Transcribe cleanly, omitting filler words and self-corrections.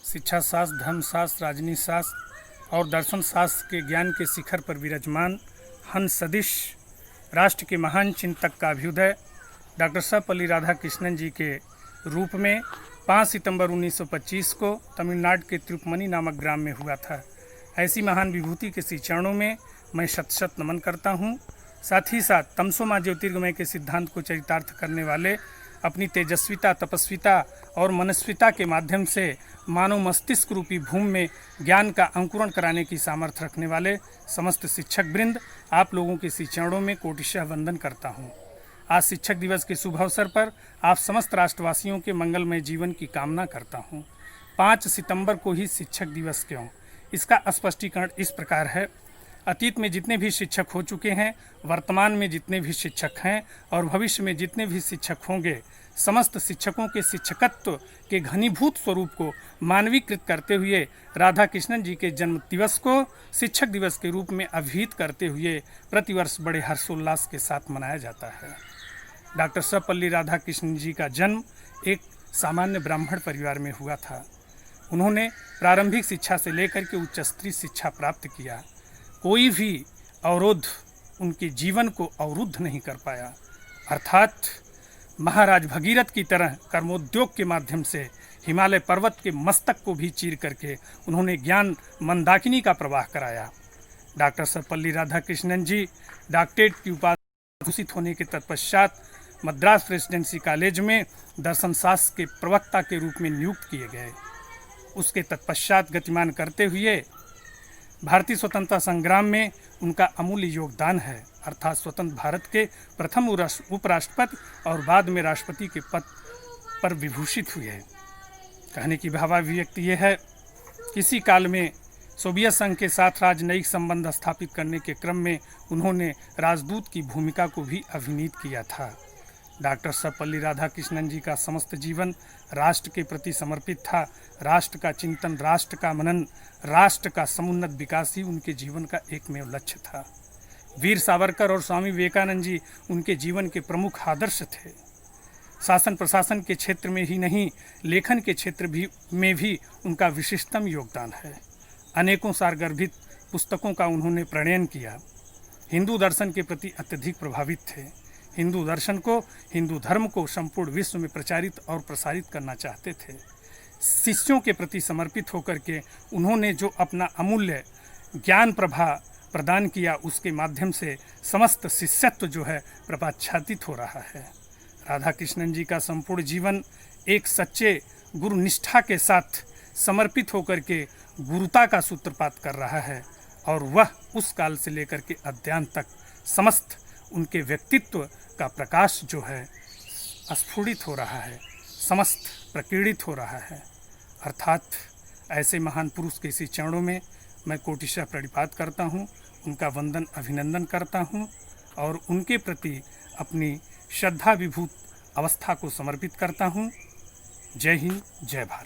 शिक्षा शास्त्र, धर्मशास्त्र, राजनीति शास्त्र और दर्शन शास्त्र के ज्ञान के शिखर पर विराजमान हंस सदिश राष्ट्र के महान चिंतक का अभ्युदय डॉक्टर सर्वपल्ली राधाकृष्णन जी के रूप में 5 सितंबर 1925 को तमिलनाडु के तिरुपमनी नामक ग्राम में हुआ था। ऐसी महान विभूति के श्री चरणों में मैं शत शत नमन करता हूँ। साथ ही साथ तमसो मां ज्योतिर्गमय के सिद्धांत को चरितार्थ करने वाले, अपनी तेजस्विता, तपस्विता और मनस्विता के माध्यम से मानव मस्तिष्क रूपी भूमि में ज्ञान का अंकुरण कराने की सामर्थ्य रखने वाले समस्त शिक्षक वृंद, आप लोगों के श्री चरणों में कोटिशः वंदन करता हूँ। आज शिक्षक दिवस के शुभ अवसर पर आप समस्त राष्ट्रवासियों के मंगलमय जीवन की कामना करता हूँ। 5 सितंबर को ही शिक्षक दिवस क्यों? इसका स्पष्टीकरण इस प्रकार है। अतीत में जितने भी शिक्षक हो चुके हैं, वर्तमान में जितने भी शिक्षक हैं और भविष्य में जितने भी शिक्षक होंगे, समस्त शिक्षकों के शिक्षकत्व के घनीभूत स्वरूप को मानवीकृत करते हुए राधा कृष्णन जी के जन्म दिवस को शिक्षक दिवस के रूप में अभिहित करते हुए प्रतिवर्ष बड़े हर्षोल्लास के साथ मनाया जाता है। डॉक्टर सर्वपल्ली राधाकृष्णन जी का जन्म एक सामान्य ब्राह्मण परिवार में हुआ था। उन्होंने प्रारंभिक शिक्षा से लेकर के उच्च स्तरीय शिक्षा प्राप्त किया। कोई भी अवरोध उनके जीवन को अवरुद्ध नहीं कर पाया। अर्थात महाराज भगीरथ की तरह कर्मोद्योग के माध्यम से हिमालय पर्वत के मस्तक को भी चीर करके उन्होंने ज्ञान मंदाकिनी का प्रवाह कराया। डॉक्टर सर्वपल्ली राधाकृष्णन जी डॉक्टरेट की उपाधि घोषित होने के तत्पश्चात मद्रास प्रेसिडेंसी कॉलेज में दर्शन शास्त्र के प्रवक्ता के रूप में नियुक्त किए गए। उसके तत्पश्चात गतिमान करते हुए भारतीय स्वतंत्रता संग्राम में उनका अमूल्य योगदान है। अर्थात स्वतंत्र भारत के प्रथम उपराष्ट्रपति और बाद में राष्ट्रपति के पद पर विभूषित हुए। कहने की भावाभिव्यक्ति ये है, किसी काल में सोवियत संघ के साथ राजनयिक संबंध स्थापित करने के क्रम में उन्होंने राजदूत की भूमिका को भी अभिनीत किया था। डॉक्टर सर्वपल्ली राधाकृष्णन जी का समस्त जीवन राष्ट्र के प्रति समर्पित था। राष्ट्र का चिंतन, राष्ट्र का मनन, राष्ट्र का समुन्नत विकास ही उनके जीवन का एकमेव लक्ष्य था। वीर सावरकर और स्वामी विवेकानंद जी उनके जीवन के प्रमुख आदर्श थे। शासन प्रशासन के क्षेत्र में ही नहीं, लेखन के क्षेत्र में भी उनका विशिष्टतम योगदान है। अनेकों सारगर्भित पुस्तकों का उन्होंने प्रणयन किया। हिंदू दर्शन के प्रति अत्यधिक प्रभावित थे। हिंदू दर्शन को, हिंदू धर्म को संपूर्ण विश्व में प्रचारित और प्रसारित करना चाहते थे। शिष्यों के प्रति समर्पित होकर के उन्होंने जो अपना अमूल्य ज्ञान प्रभा प्रदान किया, उसके माध्यम से समस्त शिष्यत्व जो है प्रभाच्छादित हो रहा है। राधा कृष्णन जी का संपूर्ण जीवन एक सच्चे गुरु निष्ठा के साथ समर्पित होकर के गुरुता का सूत्रपात कर रहा है और वह उस काल से लेकर के अद्यान तक समस्त उनके व्यक्तित्व का प्रकाश जो है स्फुरित हो रहा है, समस्त प्रकीर्णित हो रहा है। अर्थात ऐसे महान पुरुष के इसी चरणों में मैं कोटिशः प्रणिपात करता हूँ, उनका वंदन अभिनंदन करता हूँ और उनके प्रति अपनी श्रद्धा विभूत अवस्था को समर्पित करता हूँ। जय हिंद, जय भारत।